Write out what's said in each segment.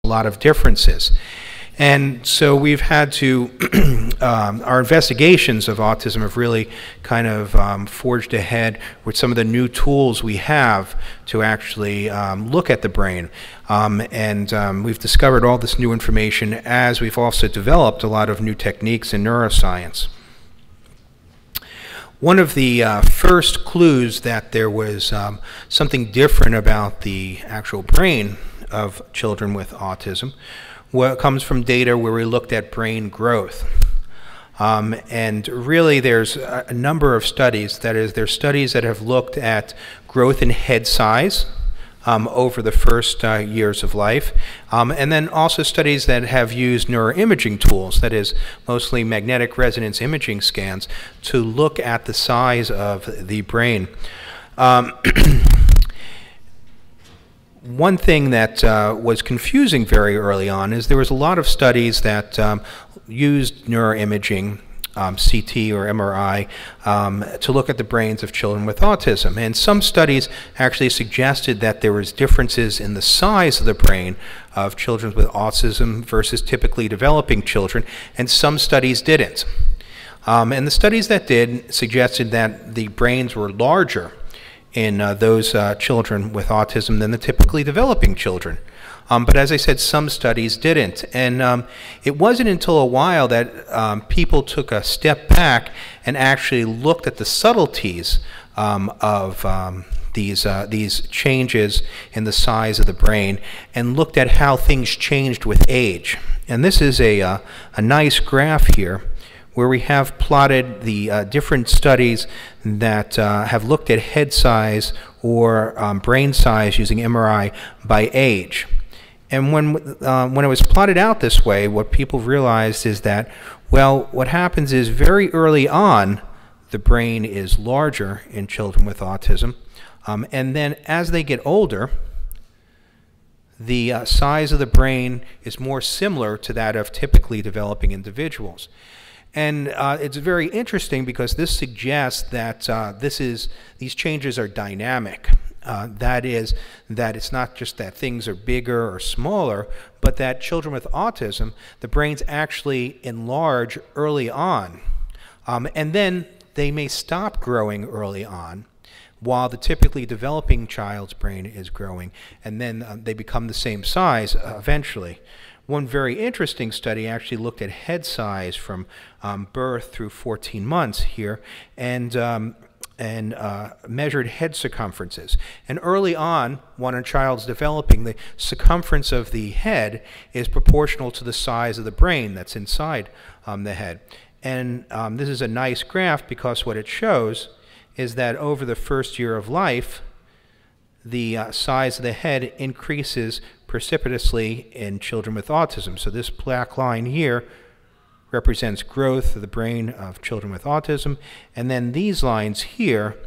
a lot of differences. And so we've had to, our investigations of autism have really kind of forged ahead with some of the new tools we have to actually look at the brain. We've discovered all this new information as we've also developed a lot of new techniques in neuroscience. One of the first clues that there was something different about the actual brain of children with autism comes from data where we looked at brain growth. And really there's a number of studies, that is, there's studies that have looked at growth in head size over the first years of life, and then also studies that have used neuroimaging tools, that is, mostly magnetic resonance imaging scans, to look at the size of the brain. One thing that was confusing very early on is there was a lot of studies that used neuroimaging, CT or MRI, to look at the brains of children with autism. And some studies actually suggested that there was differences in the size of the brain of children with autism versus typically developing children, and some studies didn't. And the studies that did suggested that the brains were larger in those children with autism than the typically developing children. But as I said, some studies didn't. And it wasn't until a while that people took a step back and actually looked at the subtleties of these changes in the size of the brain and looked at how things changed with age. And this is a nice graph here where we have plotted the different studies that have looked at head size or brain size using MRI by age. And when it was plotted out this way, what people realized is that, well, what happens is very early on, the brain is larger in children with autism. And then as they get older, the size of the brain is more similar to that of typically developing individuals. And it's very interesting because this suggests that these changes are dynamic. That is, that it's not just that things are bigger or smaller, but that children with autism, the brains actually enlarge early on. And then they may stop growing early on, while the typically developing child's brain is growing, and then they become the same size eventually. One very interesting study actually looked at head size from birth through 14 months here, and measured head circumferences. And early on, when a child's developing, the circumference of the head is proportional to the size of the brain that's inside the head. And this is a nice graph because what it shows is that over the first year of life, the size of the head increases precipitously in children with autism. So this black line here represents growth of the brain of children with autism, and then these lines here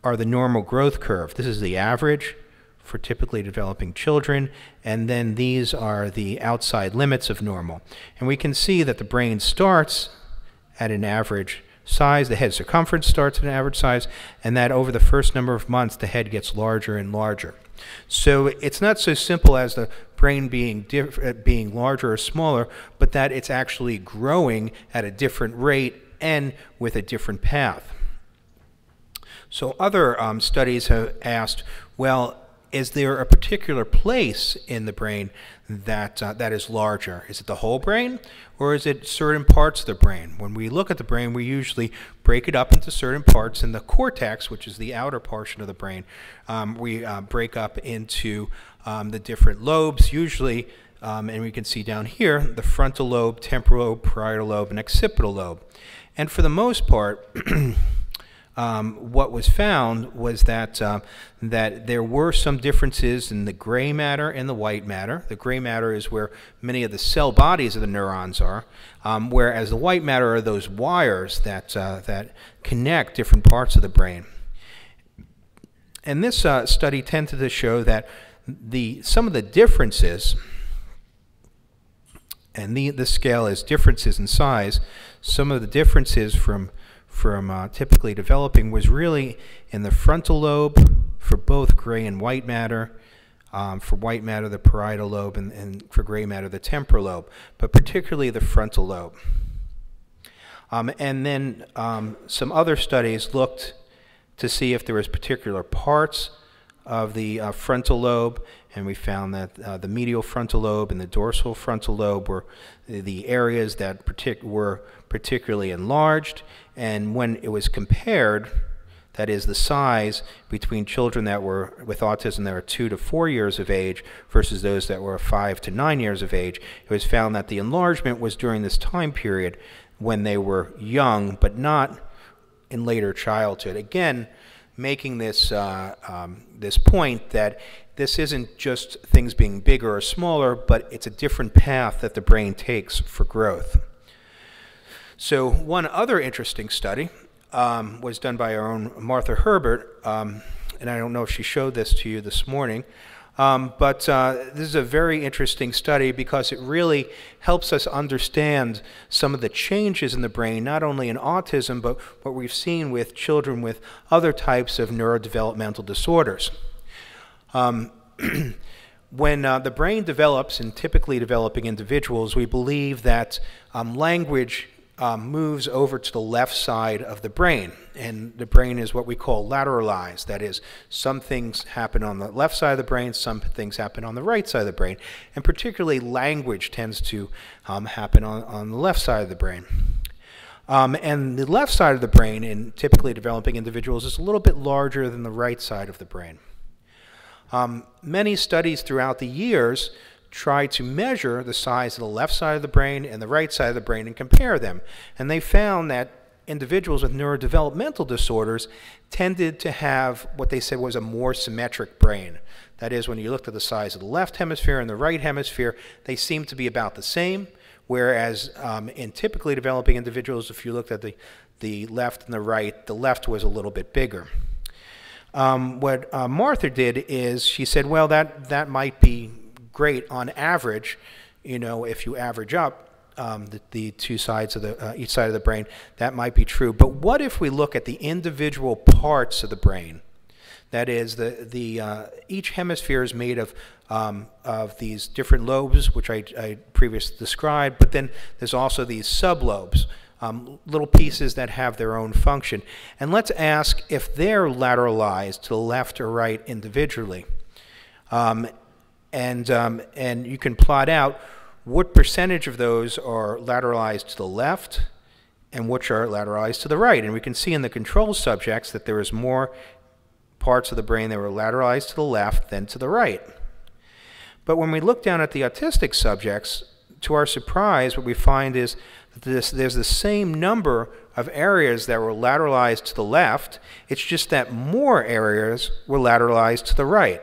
are the normal growth curve. This is the average for typically developing children, and then these are the outside limits of normal. And we can see that the brain starts at an average size, the head circumference starts at an average size, and that over the first number of months the head gets larger and larger. So it's not so simple as the brain being larger or smaller, but that it's actually growing at a different rate and with a different path. So other studies have asked, well, is there a particular place in the brain that is larger? Is it the whole brain, or is it certain parts of the brain? When we look at the brain, we usually break it up into certain parts. In the cortex, which is the outer portion of the brain, we break up into the different lobes, usually, and we can see down here, the frontal lobe, temporal lobe, parietal lobe, and occipital lobe. And for the most part, what was found was that that there were some differences in the gray matter and the white matter. The gray matter is where many of the cell bodies of the neurons are, whereas the white matter are those wires that that connect different parts of the brain. And this study tended to show that some of the differences, and the scale is differences in size, some of the differences from typically developing was really in the frontal lobe for both gray and white matter, For white matter, the parietal lobe, and for gray matter, the temporal lobe, but particularly the frontal lobe. And then some other studies looked to see if there was particular parts of the frontal lobe, and we found that the medial frontal lobe and the dorsal frontal lobe were the areas that were particularly enlarged. And when it was compared, that is the size between children that were with autism that were 2 to 4 years of age versus those that were 5 to 9 years of age, it was found that the enlargement was during this time period when they were young, but not in later childhood. Again, making this this point that this isn't just things being bigger or smaller, but it's a different path that the brain takes for growth. So one other interesting study was done by our own Martha Herbert, and I don't know if she showed this to you this morning, but this is a very interesting study because it really helps us understand some of the changes in the brain, not only in autism, but what we've seen with children with other types of neurodevelopmental disorders. When the brain develops in typically developing individuals, we believe that language moves over to the left side of the brain, and the brain is what we call lateralized. That is, some things happen on the left side of the brain, some things happen on the right side of the brain, and particularly language tends to happen on the left side of the brain. And the left side of the brain in typically developing individuals is a little bit larger than the right side of the brain. Many studies throughout the years try to measure the size of the left side of the brain and the right side of the brain and compare them. And they found that individuals with neurodevelopmental disorders tended to have what they said was a more symmetric brain. That is, when you looked at the size of the left hemisphere and the right hemisphere, they seemed to be about the same, whereas in typically developing individuals, if you looked at the left and the left was a little bit bigger. What Martha did is she said, well, that might be great on average, you know, if you average up the two sides of each side of the brain, that might be true. But what if we look at the individual parts of the brain? That is, each hemisphere is made of these different lobes, which I previously described, but then there's also these sublobes, little pieces that have their own function. And let's ask if they're lateralized to the left or right individually. And you can plot out what percentage of those are lateralized to the left and which are lateralized to the right. And we can see in the control subjects that there is more parts of the brain that were lateralized to the left than to the right. But when we look down at the autistic subjects, to our surprise, what we find is that there's the same number of areas that were lateralized to the left. It's just that more areas were lateralized to the right.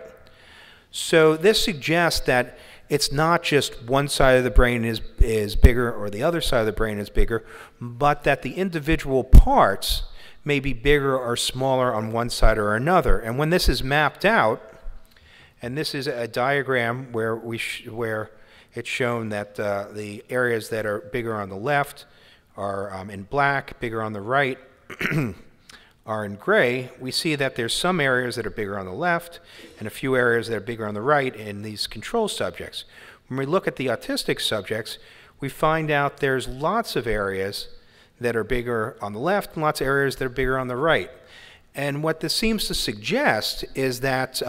So this suggests that it's not just one side of the brain is bigger or the other side of the brain is bigger, but that the individual parts may be bigger or smaller on one side or another. And when this is mapped out, and this is a diagram where it's shown that the areas that are bigger on the left are in black, bigger on the right are in gray, we see that there's some areas that are bigger on the left and a few areas that are bigger on the right in these control subjects. When we look at the autistic subjects, we find out there's lots of areas that are bigger on the left and lots of areas that are bigger on the right. And what this seems to suggest is that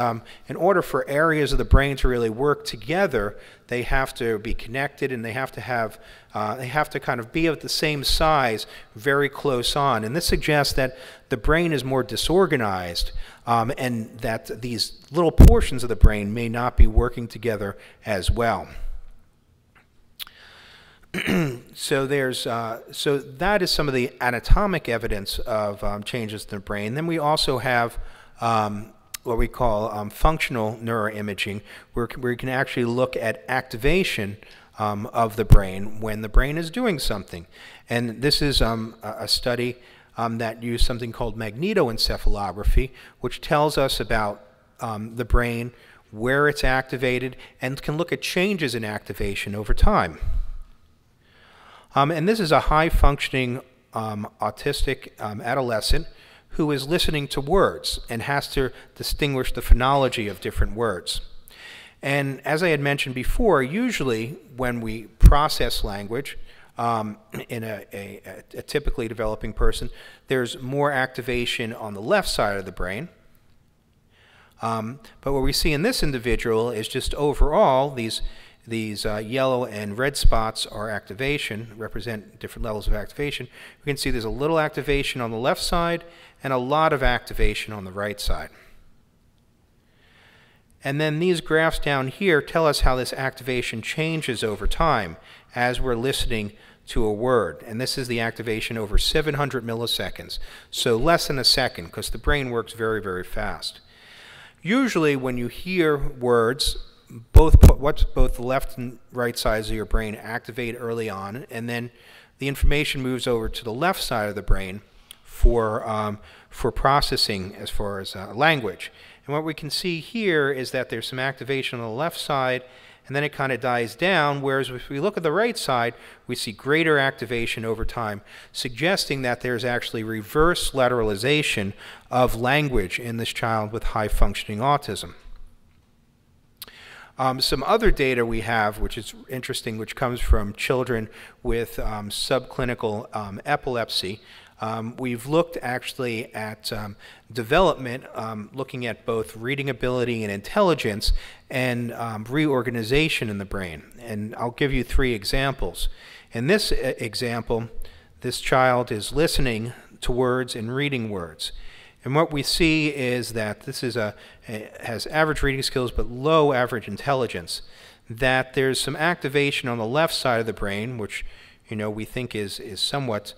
in order for areas of the brain to really work together, they have to be connected and they have to kind of be of the same size very close on. And this suggests that the brain is more disorganized and that these little portions of the brain may not be working together as well. So that is some of the anatomic evidence of changes in the brain. Then we also have what we call functional neuroimaging, where we can actually look at activation of the brain when the brain is doing something. And this is a study that used something called magnetoencephalography, which tells us about the brain, where it's activated, and can look at changes in activation over time. And this is a high-functioning autistic adolescent who is listening to words and has to distinguish the phonology of different words. And as I had mentioned before, usually when we process language in a typically developing person, there's more activation on the left side of the brain. But what we see in this individual is just overall these yellow and red spots are activation, represent different levels of activation. We can see there's a little activation on the left side and a lot of activation on the right side. And then these graphs down here tell us how this activation changes over time as we're listening to a word. And this is the activation over 700 milliseconds, so less than a second, because the brain works very, very fast. Usually when you hear words, both the left and right sides of your brain activate early on, and then the information moves over to the left side of the brain for processing as far as language. And what we can see here is that there's some activation on the left side, and then it kind of dies down, whereas if we look at the right side, we see greater activation over time, suggesting that there's actually reverse lateralization of language in this child with high-functioning autism. Some other data we have, which is interesting, which comes from children with subclinical epilepsy. We've looked actually at development, looking at both reading ability and intelligence and reorganization in the brain. And I'll give you 3 examples. In this example, this child is listening to words and reading words. And what we see is that this is has average reading skills but low average intelligence. That there's some activation on the left side of the brain, which we think is somewhat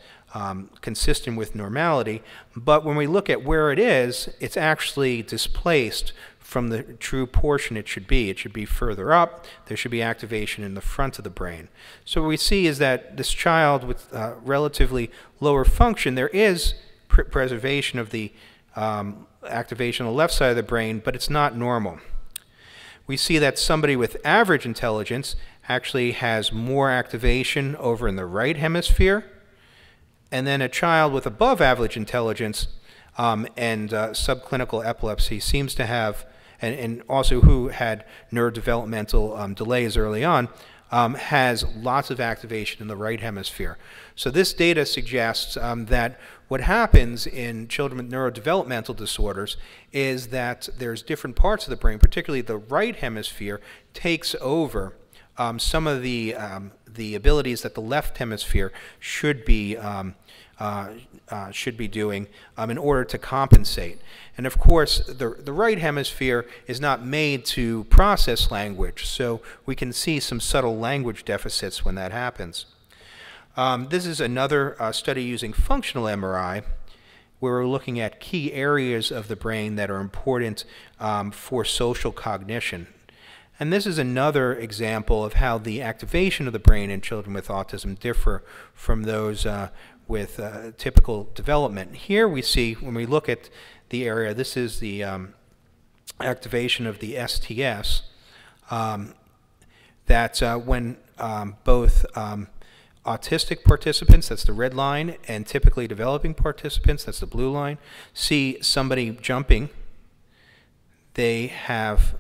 consistent with normality, but when we look at where it is, it's actually displaced from the true portion it should be. It should be further up. There should be activation in the front of the brain. So what we see is that this child with relatively lower function, there is preservation of the activation on the left side of the brain, but it's not normal. We see that somebody with average intelligence actually has more activation over in the right hemisphere, and then a child with above average intelligence and subclinical epilepsy seems to have, and also who had neurodevelopmental delays early on, has lots of activation in the right hemisphere. So this data suggests that what happens in children with neurodevelopmental disorders is that there's different parts of the brain, particularly the right hemisphere, takes over some of the abilities that the left hemisphere should be doing in order to compensate. And of course, the right hemisphere is not made to process language, so we can see some subtle language deficits when that happens. This is another study using functional MRI, where we're looking at key areas of the brain that are important for social cognition. And this is another example of how the activation of the brain in children with autism differ from those with typical development. Here we see, when we look at the area, this is the activation of the STS, that when both autistic participants, that's the red line, and typically developing participants, that's the blue line, see somebody jumping, they have